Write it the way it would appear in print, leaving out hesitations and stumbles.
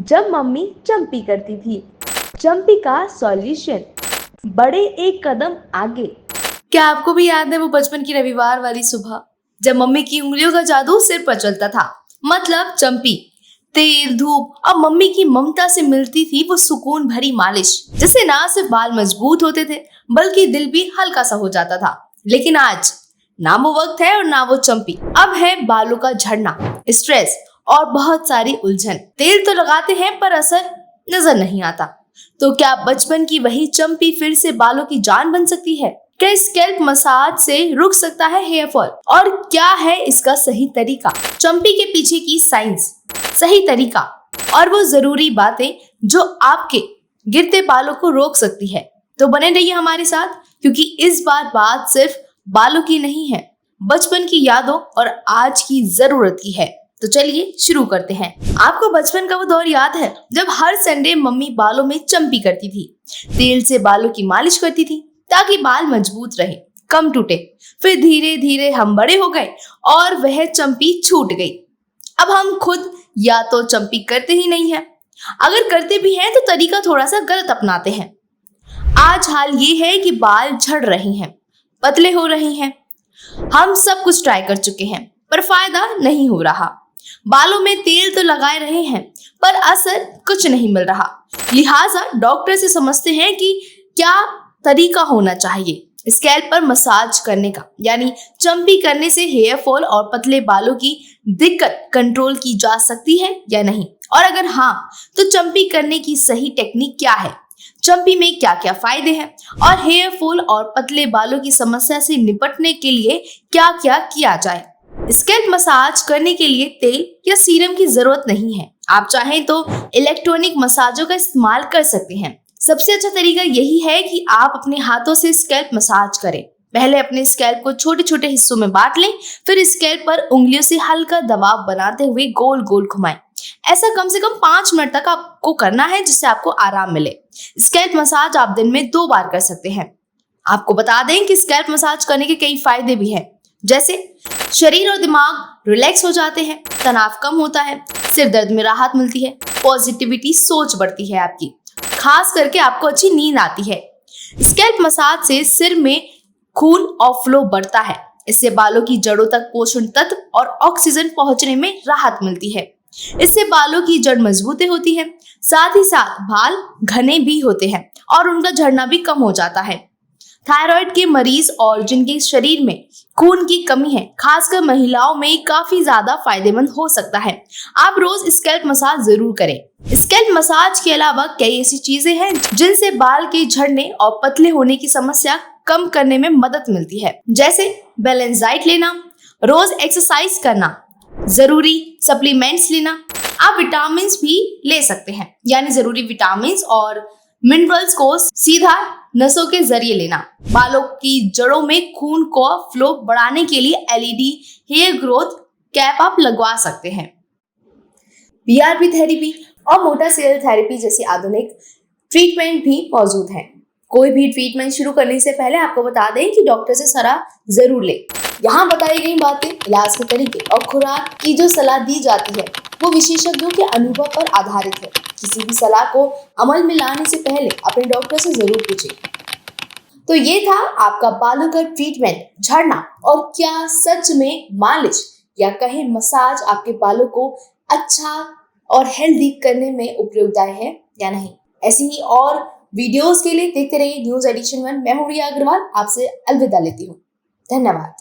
जब मम्मी चंपी करती थी। चंपी का सॉल्यूशन, बड़े एक कदम आगे। क्या आपको भी याद है वो बचपन की रविवार वाली सुबह जब मम्मी की उंगलियों का जादू सिर पर चलता था? मतलब चंपी, तेल, धूप और मम्मी की ममता से मिलती थी वो सुकून भरी मालिश, जिससे ना सिर्फ बाल मजबूत होते थे बल्कि दिल भी हल्का सा हो जाता था। लेकिन आज ना वो वक्त है और ना वो चंपी। अब है बालों का झड़ना, स्ट्रेस और बहुत सारी उलझन। तेल तो लगाते हैं पर असर नजर नहीं आता। तो क्या बचपन की वही चंपी फिर से बालों की जान बन सकती है? क्या स्कैल्प मसाज से रुक सकता है हेयर फॉल? और क्या है इसका सही तरीका? चंपी के पीछे की साइंस, सही तरीका और वो जरूरी बातें जो आपके गिरते बालों को रोक सकती है। तो बने रहिए हमारे साथ, क्योंकि इस बार बात सिर्फ बालों की नहीं है, बचपन की यादों और आज की जरूरत की है। तो चलिए शुरू करते हैं। आपको बचपन का वो दौर याद है जब हर संडे मम्मी बालों में चंपी करती थी, तेल से बालों की मालिश करती थी ताकि बाल मजबूत रहे, कम टूटे। फिर धीरे धीरे हम बड़े हो गए और वह चंपी छूट गई। अब हम खुद या तो चंपी करते ही नहीं है, अगर करते भी हैं तो तरीका थोड़ा सा गलत अपनाते हैं। आज हाल ये है कि बाल झड़ रहे हैं, पतले हो रहे हैं। हम सब कुछ ट्राई कर चुके हैं पर फायदा नहीं हो रहा। बालों में तेल तो लगाए रहे हैं पर असर कुछ नहीं मिल रहा। लिहाजा डॉक्टर से समझते हैं कि क्या तरीका होना चाहिए स्कैल्प पर मसाज करने का, यानी चंपी करने से हेयर फॉल और पतले बालों की दिक्कत कंट्रोल की जा सकती है या नहीं, और अगर हाँ तो चंपी करने की सही टेक्निक क्या है, चंपी में क्या क्या फायदे हैं और हेयर फॉल और पतले बालों की समस्या से निपटने के लिए क्या क्या किया जाए। स्कैल्प मसाज करने के लिए तेल या सीरम की जरूरत नहीं है, आप चाहें तो इलेक्ट्रॉनिक मसाजों का इस्तेमाल कर सकते हैं। सबसे अच्छा तरीका यही है कि आप अपने हाथों से स्कैल्प मसाज करें। पहले अपने स्कैल्प को छोटे छोटे हिस्सों में बांट लें, फिर स्कैल्प पर उंगलियों से हल्का दबाव बनाते हुए गोल गोल घुमाएं। ऐसा कम से कम 5 मिनट तक आपको करना है, जिससे आपको आराम मिले। स्कैल्प मसाज आप दिन में 2 बार कर सकते हैं। आपको बता दें कि स्कैल्प मसाज करने के कई फायदे भी हैं, जैसे शरीर और दिमाग रिलैक्स हो जाते हैं, तनाव कम होता है, सिर दर्द में राहत मिलती है, पॉजिटिविटी सोच बढ़ती है आपकी, खास करके आपको अच्छी नींद आती है। स्कैल्प मसाज से सिर में खून और फ्लो बढ़ता है, इससे बालों की जड़ों तक पोषण तत्व और ऑक्सीजन पहुंचने में राहत मिलती है। इससे बालों की जड़ मजबूत होती है, साथ ही साथ बाल घने भी होते हैं और उनका झड़ना भी कम हो जाता है। थायराइड के मरीज और जिनके शरीर में खून की कमी है, खासकर महिलाओं में काफी ज्यादा फायदेमंद हो सकता है। आप रोज स्कैल्प मसाज जरूर करें। स्कैल्प मसाज के अलावा कई ऐसी चीजें हैं जिनसे बाल के झड़ने और पतले होने की समस्या कम करने में मदद मिलती है, जैसे बैलेंस डाइट लेना, रोज एक्सरसाइज करना, जरूरी सप्लीमेंट्स लेना। आप विटामिन भी ले सकते हैं, यानी जरूरी विटामिन और मिनरल्स को सीधा नसों के जरिए लेना। बालों की जड़ों में खून को फ्लो बढ़ाने के लिए एलईडी हेयर ग्रोथ कैप आप लगवा सकते हैं। बीआरपी थेरेपी और मोटा सेल थेरेपी जैसी आधुनिक ट्रीटमेंट भी मौजूद हैं। कोई भी ट्रीटमेंट शुरू करने से पहले आपको बता दें कि डॉक्टर से सलाह जरूर लें। यहाँ बताई गई बातें, इलाज के तरीके और खुराक की जो सलाह दी जाती है वो विशेषज्ञों के अनुभव पर आधारित है। किसी भी सलाह को अमल में लाने से पहले अपने डॉक्टर से जरूर पूछें। तो ये था आपका बालों का ट्रीटमेंट, झड़ना और क्या सच में मालिश या कहें मसाज आपके बालों को अच्छा और हेल्दी करने में उपयोगदायी है या नहीं। ऐसी ही और वीडियोस के लिए देखते रहिए न्यूज एडिशन 1। मैं हूं रिया अग्रवाल, आपसे अलविदा लेती हूँ। धन्यवाद।